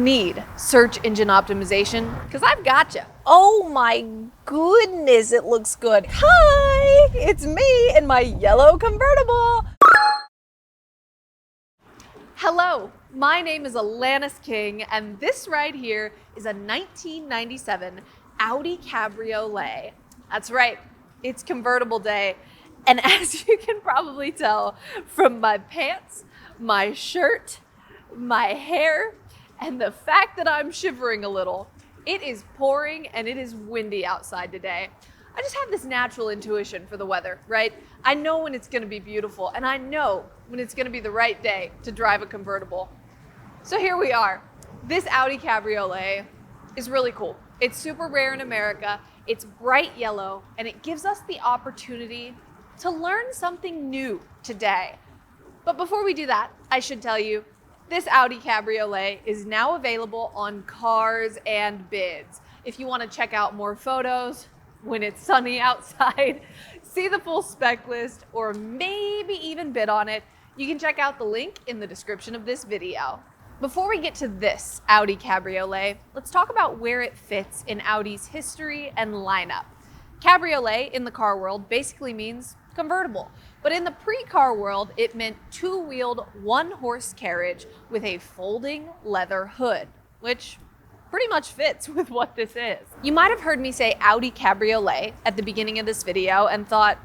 need search engine optimization because I've got you. Oh my goodness, it looks good. Hi, it's me in my yellow convertible. Hello, my name is Alanis King, and this right here is a 1997 Audi Cabriolet. That's right, it's convertible day. And as you can probably tell from my pants, my shirt, my hair, and the fact that I'm shivering a little, it is pouring and it is windy outside today. I just have this natural intuition for the weather, right? I know when it's gonna be beautiful, and I know when it's gonna be the right day to drive a convertible. So here we are. This Audi Cabriolet is really cool. It's super rare in America, it's bright yellow, and it gives us the opportunity to learn something new today. But before we do that, I should tell you, this Audi Cabriolet is now available on Cars and Bids. If you want to check out more photos when it's sunny outside, see the full spec list, or maybe even bid on it, you can check out the link in the description of this video. Before we get to this Audi Cabriolet, let's talk about where it fits in Audi's history and lineup. Cabriolet in the car world basically means convertible, but in the pre-car world, it meant two-wheeled, one-horse carriage with a folding leather hood, which pretty much fits with what this is. You might have heard me say Audi Cabriolet at the beginning of this video and thought,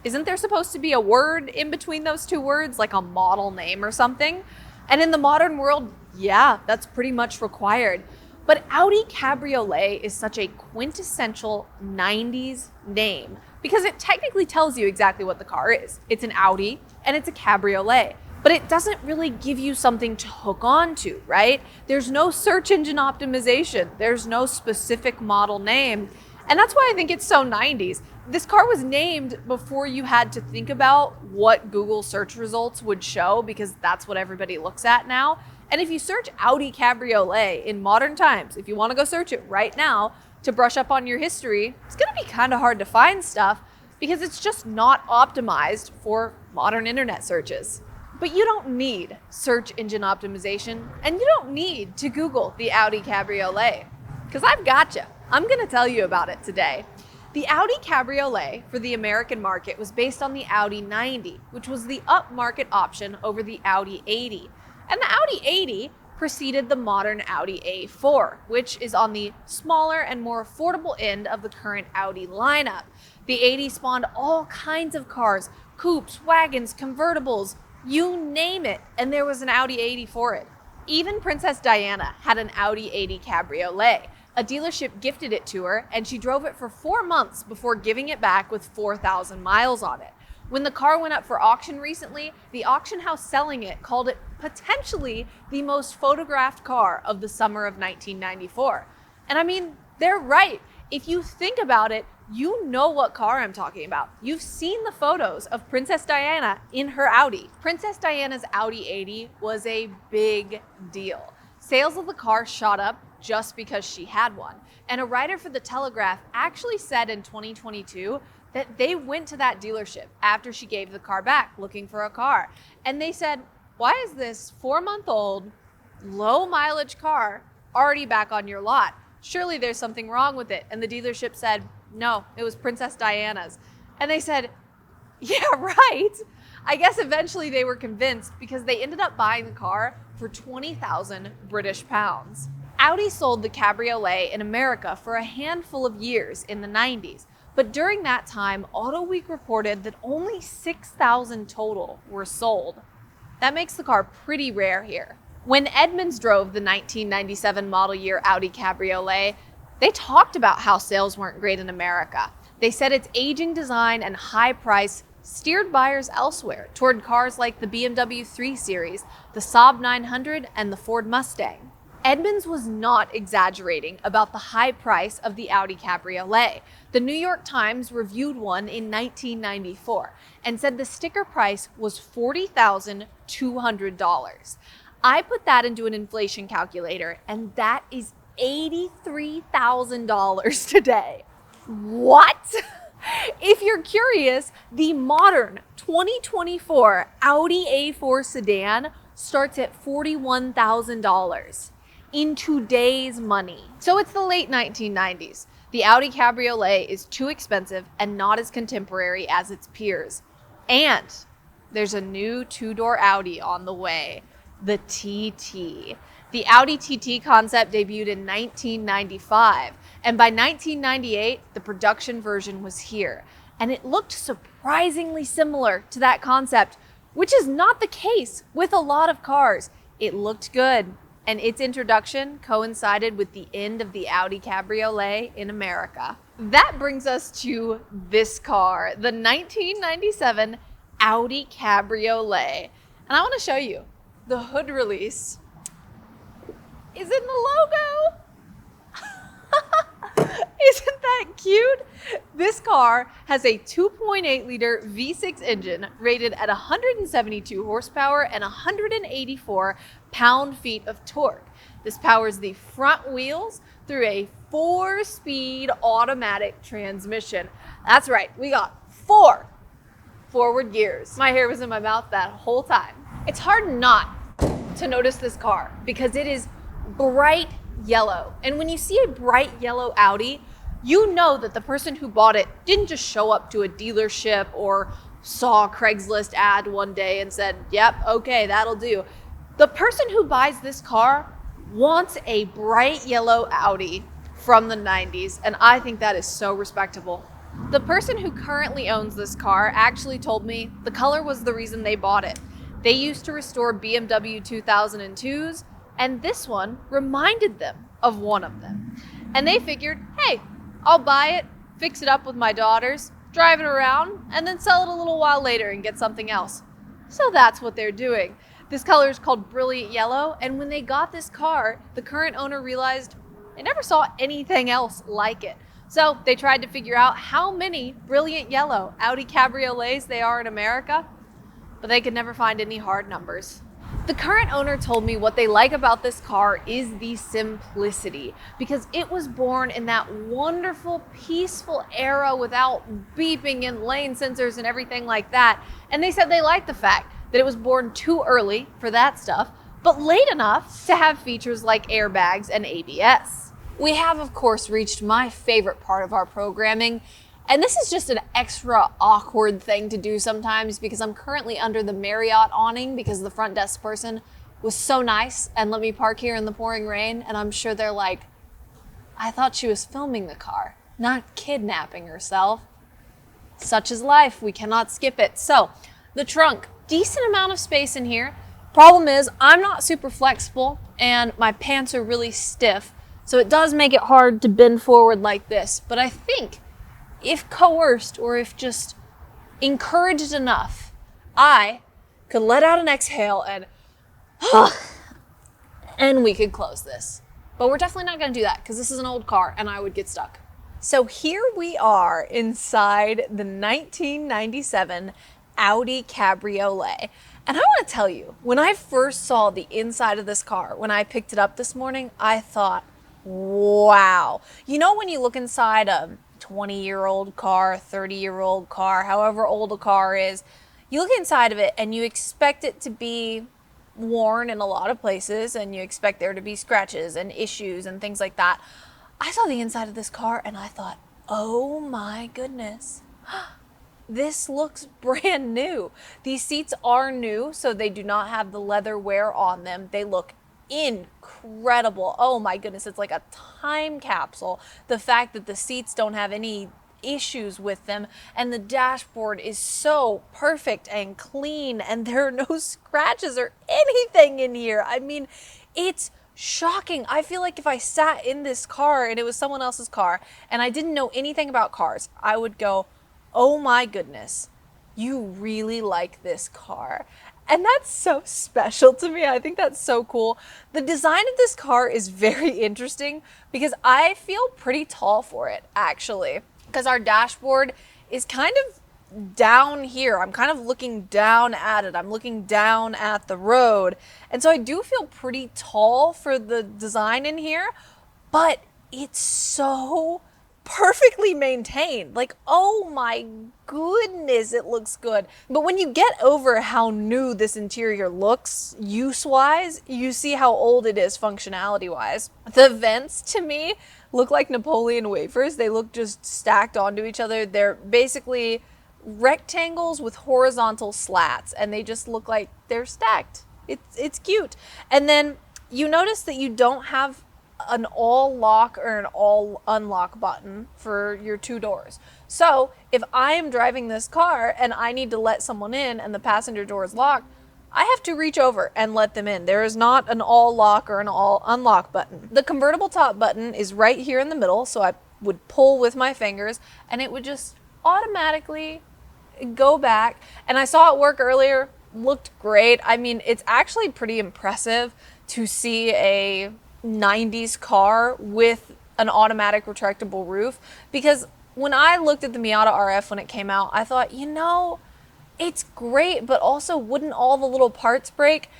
isn't there supposed to be a word in between those two words, like a model name or something? And in the modern world, yeah, that's pretty much required. But Audi Cabriolet is such a quintessential 90s name because it technically tells you exactly what the car is. It's an Audi and it's a cabriolet, but it doesn't really give you something to hook on to, right? There's no search engine optimization. There's no specific model name. And that's why I think it's so 90s. This car was named before you had to think about what Google search results would show, because that's what everybody looks at now. And if you search Audi Cabriolet in modern times, if you want to go search it right now to brush up on your history, it's going to be kind of hard to find stuff because it's just not optimized for modern internet searches. But you don't need search engine optimization, and you don't need to Google the Audi Cabriolet, because I've got you. I'm going to tell you about it today. The Audi Cabriolet for the American market was based on the Audi 90, which was the upmarket option over the Audi 80. And the Audi 80 preceded the modern Audi A4, which is on the smaller and more affordable end of the current Audi lineup. The 80 spawned all kinds of cars, coupes, wagons, convertibles, you name it, and there was an Audi 80 for it. Even Princess Diana had an Audi 80 Cabriolet. A dealership gifted it to her, and she drove it for 4 months before giving it back with 4,000 miles on it. When the car went up for auction recently, the auction house selling it called it potentially the most photographed car of the summer of 1994. And I mean, they're right. If you think about it, you know what car I'm talking about. You've seen the photos of Princess Diana in her Audi. Princess Diana's Audi 80 was a big deal. Sales of the car shot up just because she had one. And a writer for The Telegraph actually said in 2022 that they went to that dealership after she gave the car back looking for a car. And they said, why is this 4-month-old, low mileage car already back on your lot? Surely there's something wrong with it. And the dealership said, no, it was Princess Diana's. And they said, yeah, right. I guess eventually they were convinced because they ended up buying the car for 20,000 British pounds. Audi sold the Cabriolet in America for a handful of years in the 90s. But during that time, AutoWeek reported that only 6,000 total were sold. That makes the car pretty rare here. When Edmunds drove the 1997 model year Audi Cabriolet, they talked about how sales weren't great in America. They said its aging design and high price steered buyers elsewhere toward cars like the BMW 3 Series, the Saab 900, and the Ford Mustang. Edmunds was not exaggerating about the high price of the Audi Cabriolet. The New York Times reviewed one in 1994 and said the sticker price was $40,200. I put that into an inflation calculator, and that is $83,000 today. What? If you're curious, the modern 2024 Audi A4 sedan starts at $41,000. in today's money. So it's the late 1990s. The Audi Cabriolet is too expensive and not as contemporary as its peers. And there's a new two-door Audi on the way, the TT. The Audi TT concept debuted in 1995, and by 1998, the production version was here. And it looked surprisingly similar to that concept, which is not the case with a lot of cars. It looked good, and its introduction coincided with the end of the Audi Cabriolet in America. That brings us to this car, the 1997 Audi Cabriolet. And I want to show you. The hood release is in the logo. Isn't that cute? This car has a 2.8 liter V6 engine rated at 172 horsepower and 184 pound-feet of torque. This powers the front wheels through a 4-speed automatic transmission. That's right, we got 4 forward gears. My hair was in my mouth that whole time. It's hard not to notice this car because it is bright yellow. And when you see a bright yellow Audi, you know that the person who bought it didn't just show up to a dealership or saw a Craigslist ad one day and said, yep, okay, that'll do. The person who buys this car wants a bright yellow Audi from the 90s, and I think that is so respectable. The person who currently owns this car actually told me the color was the reason they bought it. They used to restore BMW 2002s, and this one reminded them of one of them. And they figured, hey, I'll buy it, fix it up with my daughters, drive it around, and then sell it a little while later and get something else. So that's what they're doing. This color is called Brilliant Yellow, and when they got this car, the current owner realized they never saw anything else like it. So they tried to figure out how many Brilliant Yellow Audi Cabriolets there are in America, but they could never find any hard numbers. The current owner told me what they like about this car is the simplicity, because it was born in that wonderful, peaceful era without beeping and lane sensors and everything like that. And they said they liked the fact that it was born too early for that stuff, but late enough to have features like airbags and ABS. We have, of course, reached my favorite part of our programming, and this is just an extra awkward thing to do sometimes because I'm currently under the Marriott awning because the front desk person was so nice and let me park here in the pouring rain, and I'm sure they're like, I thought she was filming the car, not kidnapping herself. Such is life, we cannot skip it. So, the trunk, decent amount of space in here. Problem is, I'm not super flexible and my pants are really stiff, so it does make it hard to bend forward like this, but I think if coerced or if just encouraged enough, I could let out an exhale and we could close this. But we're definitely not gonna do that because this is an old car and I would get stuck. So here we are inside the 1997 Audi Cabriolet. And I wanna tell you, when I first saw the inside of this car, when I picked it up this morning, I thought, wow. You know when you look inside a 20-year-old car, 30-year-old car, however old a car is, you look inside of it and you expect it to be worn in a lot of places and you expect there to be scratches and issues and things like that. I saw the inside of this car and I thought, oh my goodness, this looks brand new. These seats are new, so they do not have the leather wear on them. They look incredible. Oh my goodness, it's like a time capsule. The fact that the seats don't have any issues with them and the dashboard is so perfect and clean and there are no scratches or anything in here. I mean, it's shocking. I feel like if I sat in this car and it was someone else's car and I didn't know anything about cars, I would go, oh my goodness, you really like this car. And that's so special to me. I think that's so cool. The design of this car is very interesting because I feel pretty tall for it, actually, because our dashboard is kind of down here. I'm kind of looking down at it. I'm looking down at the road. And so I do feel pretty tall for the design in here, but it's so perfectly maintained. Like, oh my goodness, it looks good. But when you get over how new this interior looks use-wise, you see how old it is functionality-wise. The vents, to me, look like Napoleon wafers. They look just stacked onto each other. They're basically rectangles with horizontal slats, and they just look like they're stacked. It's cute. And then you notice that you don't have an all lock or an all unlock button for your two doors. So if I am driving this car and I need to let someone in and the passenger door is locked, I have to reach over and let them in. There is not an all lock or an all unlock button. The convertible top button is right here in the middle, so I would pull with my fingers and it would just automatically go back. And I saw it work earlier, looked great. I mean, it's actually pretty impressive to see a 90s car with an automatic retractable roof, because when I looked at the Miata RF when it came out, I thought, you know, it's great, but also wouldn't all the little parts break?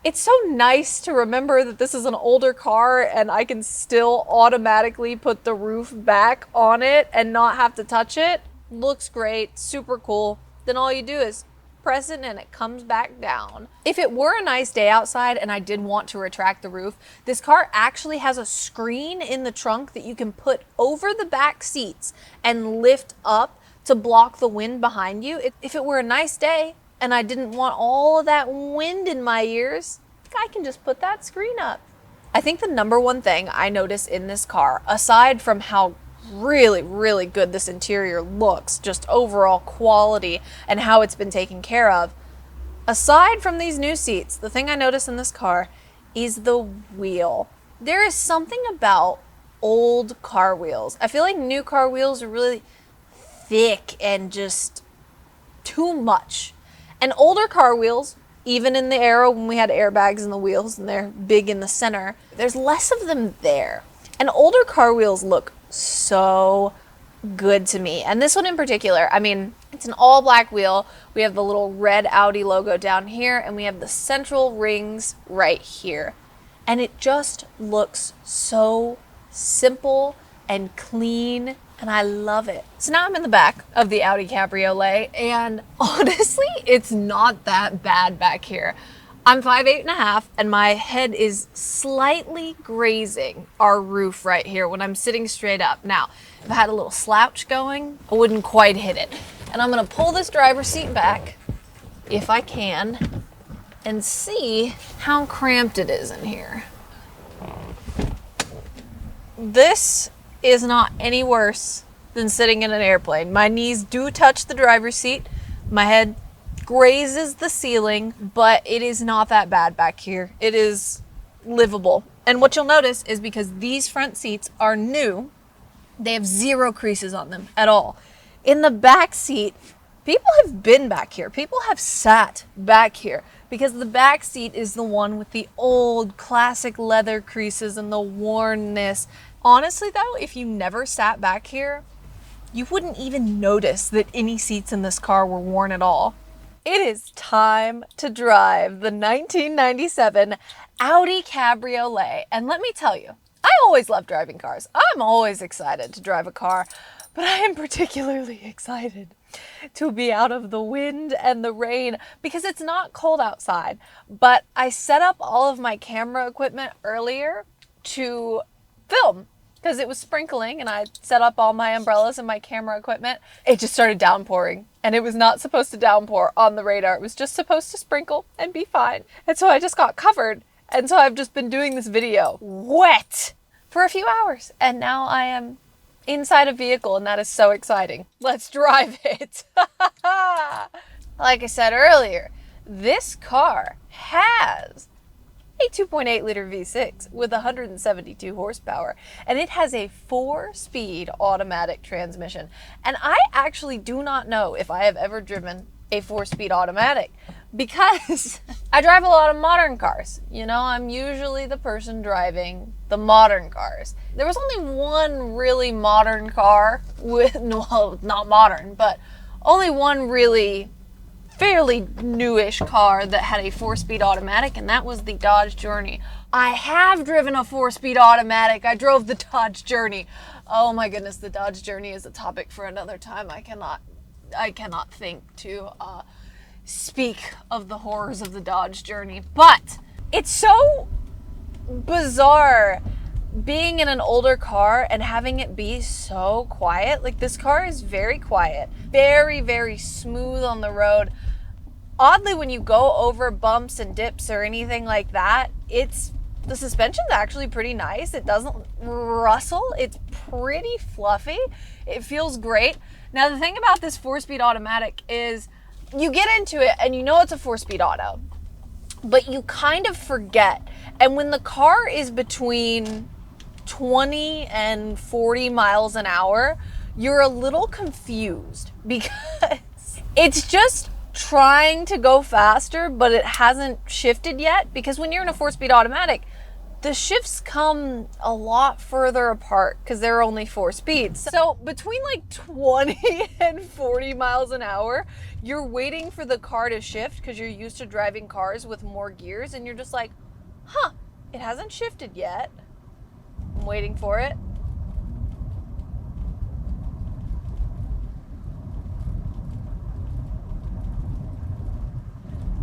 It's so nice to remember that this is an older car and I can still automatically put the roof back on it and not have to touch it. Looks great, super cool. Then all you do is press it and it comes back down. If it were a nice day outside and I did want to retract the roof, this car actually has a screen in the trunk that you can put over the back seats and lift up to block the wind behind you. If it were a nice day and I didn't want all of that wind in my ears, I can just put that screen up. I think the number one thing I notice in this car, aside from how really, really good this interior looks, just overall quality and how it's been taken care of, aside from these new seats, the thing I notice in this car is the wheel. There is something about old car wheels. I feel like new car wheels are really thick and just too much. And older car wheels, even in the era when we had airbags in the wheels and they're big in the center, there's less of them there. And older car wheels look so good to me. And this one in particular, I mean, it's an all black wheel. We have the little red Audi logo down here and we have the central rings right here. And it just looks so simple and clean and I love it. So now I'm in the back of the Audi Cabriolet and honestly, it's not that bad back here. I'm 5'8.5" and my head is slightly grazing our roof right here when I'm sitting straight up. Now, if I had a little slouch going, I wouldn't quite hit it. And I'm gonna pull this driver's seat back, if I can, and see how cramped it is in here. This is not any worse than sitting in an airplane. My knees do touch the driver's seat. My head grazes the ceiling, but it is not that bad back here. It is livable. And what you'll notice is because these front seats are new, they have zero creases on them at all. In the back seat, people have been back here. People have sat back here because the back seat is the one with the old classic leather creases and the wornness. Honestly though, if you never sat back here, you wouldn't even notice that any seats in this car were worn at all. It is time to drive the 1997 Audi Cabriolet. And let me tell you, I always love driving cars. I'm always excited to drive a car, but I am particularly excited to be out of the wind and the rain because it's not cold outside. But I set up all of my camera equipment earlier to film because it was sprinkling and I set up all my umbrellas and my camera equipment. It just started downpouring and it was not supposed to downpour on the radar. It was just supposed to sprinkle and be fine. And so I just got covered. And so I've just been doing this video wet for a few hours. And now I am inside a vehicle and that is so exciting. Let's drive it. Like I said earlier, this car has a 2.8 liter V6 with 172 horsepower, and it has a 4-speed automatic transmission. And I actually do not know if I have ever driven a 4-speed automatic because I drive a lot of modern cars. You know, I'm usually the person driving the modern cars. There was only one really modern car with, well, not modern, but only one really fairly newish car that had a 4-speed automatic, and that was the Dodge Journey. I have driven a 4-speed automatic. I drove the Dodge Journey. Oh my goodness, the Dodge Journey is a topic for another time. I cannot think to speak of the horrors of the Dodge Journey. But it's so bizarre being in an older car and having it be so quiet. Like, this car is very quiet, very, very smooth on the road. Oddly, when you go over bumps and dips or anything like that, the suspension's actually pretty nice. It doesn't rustle. It's pretty fluffy. It feels great. Now, the thing about this 4-speed automatic is you get into it and you know it's a 4-speed auto, but you kind of forget. And when the car is between 20 and 40 miles an hour, you're a little confused because it's just trying to go faster, but it hasn't shifted yet. Because when you're in a 4-speed automatic, the shifts come a lot further apart because there are only 4 speeds. So between like 20 and 40 miles an hour, you're waiting for the car to shift because you're used to driving cars with more gears, and you're just like, huh, it hasn't shifted yet. I'm waiting for it.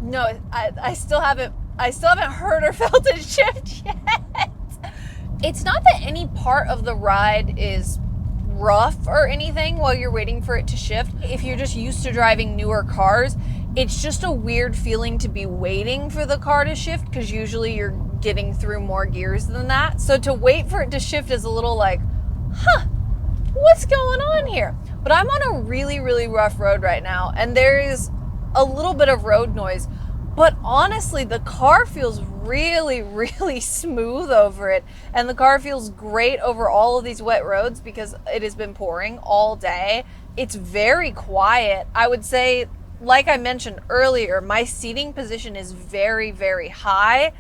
No, I still haven't heard or felt it shift yet. It's not that any part of the ride is rough or anything while you're waiting for it to shift. If you're just used to driving newer cars, it's just a weird feeling to be waiting for the car to shift because usually you're getting through more gears than that. So to wait for it to shift is a little like, huh, what's going on here? But I'm on a really, really rough road right now, and there is a little bit of road noise. But honestly, the car feels really, really smooth over it. And the car feels great over all of these wet roads because it has been pouring all day. It's very quiet. I would say, like I mentioned earlier, my seating position is very, very high.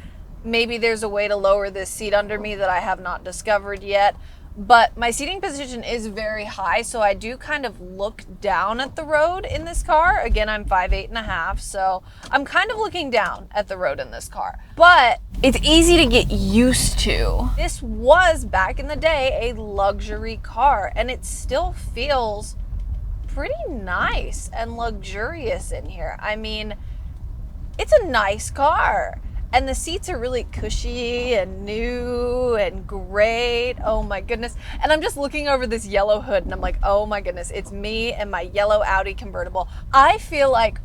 Maybe there's a way to lower this seat under me that I have not discovered yet. But my seating position is very high, so I do kind of look down at the road in this car. Again, I'm 5'8.5", so I'm kind of looking down at the road in this car. But it's easy to get used to. This was, back in the day, a luxury car, and it still feels pretty nice and luxurious in here. I mean, it's a nice car. And the seats are really cushy and new and great. Oh my goodness. And I'm just looking over this yellow hood and I'm like, oh my goodness, it's me and my yellow Audi convertible. I feel like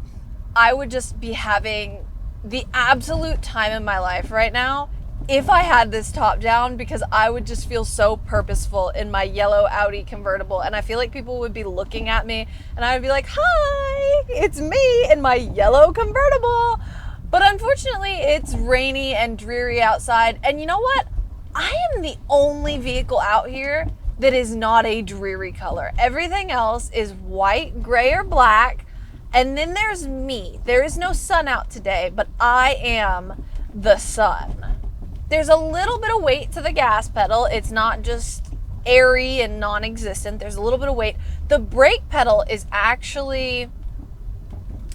I would just be having the absolute time in my life right now if I had this top down, because I would just feel so purposeful in my yellow Audi convertible. And I feel like people would be looking at me and I would be like, hi, it's me in my yellow convertible. But unfortunately, it's rainy and dreary outside. And you know what? I am the only vehicle out here that is not a dreary color. Everything else is white, gray, or black. And then there's me. There is no sun out today, but I am the sun. There's a little bit of weight to the gas pedal. It's not just airy and non-existent. There's a little bit of weight. The brake pedal is actually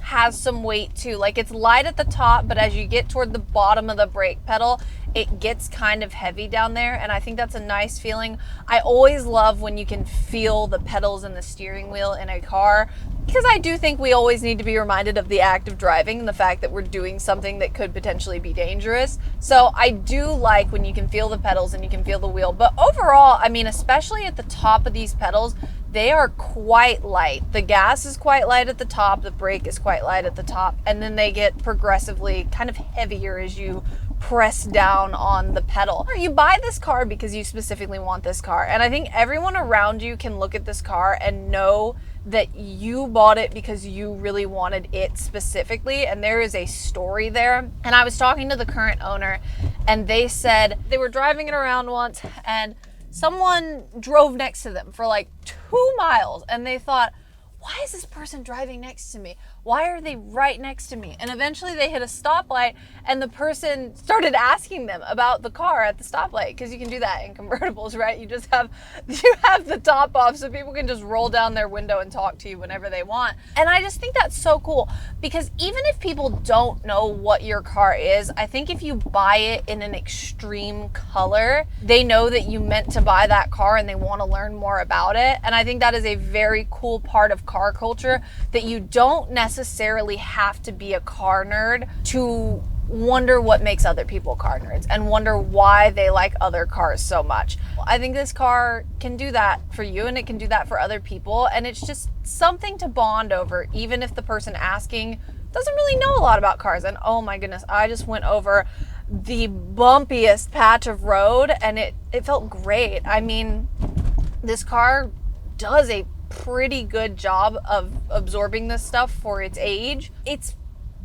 has some weight too. Like, it's light at the top, but as you get toward the bottom of the brake pedal, it gets kind of heavy down there, and I think that's a nice feeling. I always love when you can feel the pedals and the steering wheel in a car, because I do think we always need to be reminded of the act of driving and the fact that we're doing something that could potentially be dangerous. So I do like when you can feel the pedals and you can feel the wheel. But overall, I mean, especially at the top of these pedals, they are quite light. The gas is quite light at the top, the brake is quite light at the top, and then they get progressively kind of heavier as you press down on the pedal. You buy this car because you specifically want this car, and I think everyone around you can look at this car and know that you bought it because you really wanted it specifically, and there is a story there. And I was talking to the current owner, and they said they were driving it around once, and someone drove next to them for like 2 miles, and they thought, why is this person driving next to me? why are they right next to me? And eventually they hit a stoplight and the person started asking them about the car at the stoplight, because you can do that in convertibles, right? You have the top off so people can just roll down their window and talk to you whenever they want. And I just think that's so cool, because even if people don't know what your car is, I think if you buy it in an extreme color, they know that you meant to buy that car and they want to learn more about it. And I think that is a very cool part of car culture, that you don't necessarily have to be a car nerd to wonder what makes other people car nerds and wonder why they like other cars so much. I think this car can do that for you, and it can do that for other people, and it's just something to bond over, even if the person asking doesn't really know a lot about cars. And oh my goodness, I just went over the bumpiest patch of road and it felt great. I mean, this car does a pretty good job of absorbing this stuff for its age. It's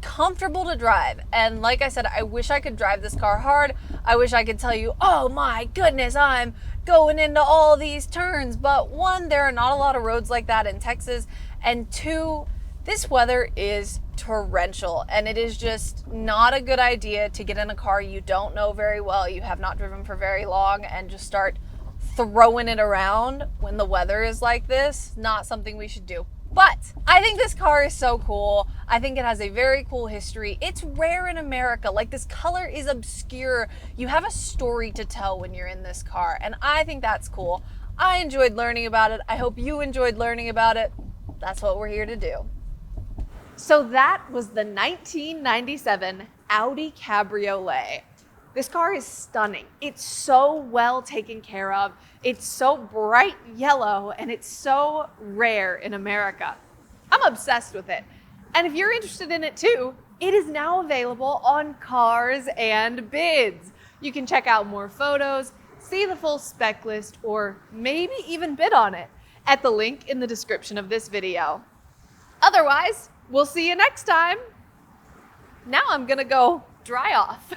comfortable to drive, and like I said, I wish I could drive this car hard. I wish I could tell you, oh my goodness, I'm going into all these turns, but one, there are not a lot of roads like that in Texas, and two, this weather is torrential, and it is just not a good idea to get in a car you don't know very well, you have not driven for very long, and just start throwing it around when the weather is like this. Not something we should do. But I think this car is so cool. I think it has a very cool history. It's rare in America. Like, this color is obscure. You have a story to tell when you're in this car, and I think that's cool. I enjoyed learning about it. I hope you enjoyed learning about it. That's what we're here to do. So that was the 1997 Audi Cabriolet. This car is stunning. It's so well taken care of. It's so bright yellow, and it's so rare in America. I'm obsessed with it. And if you're interested in it too, it is now available on Cars and Bids. You can check out more photos, see the full spec list, or maybe even bid on it at the link in the description of this video. Otherwise, we'll see you next time. Now I'm gonna go dry off.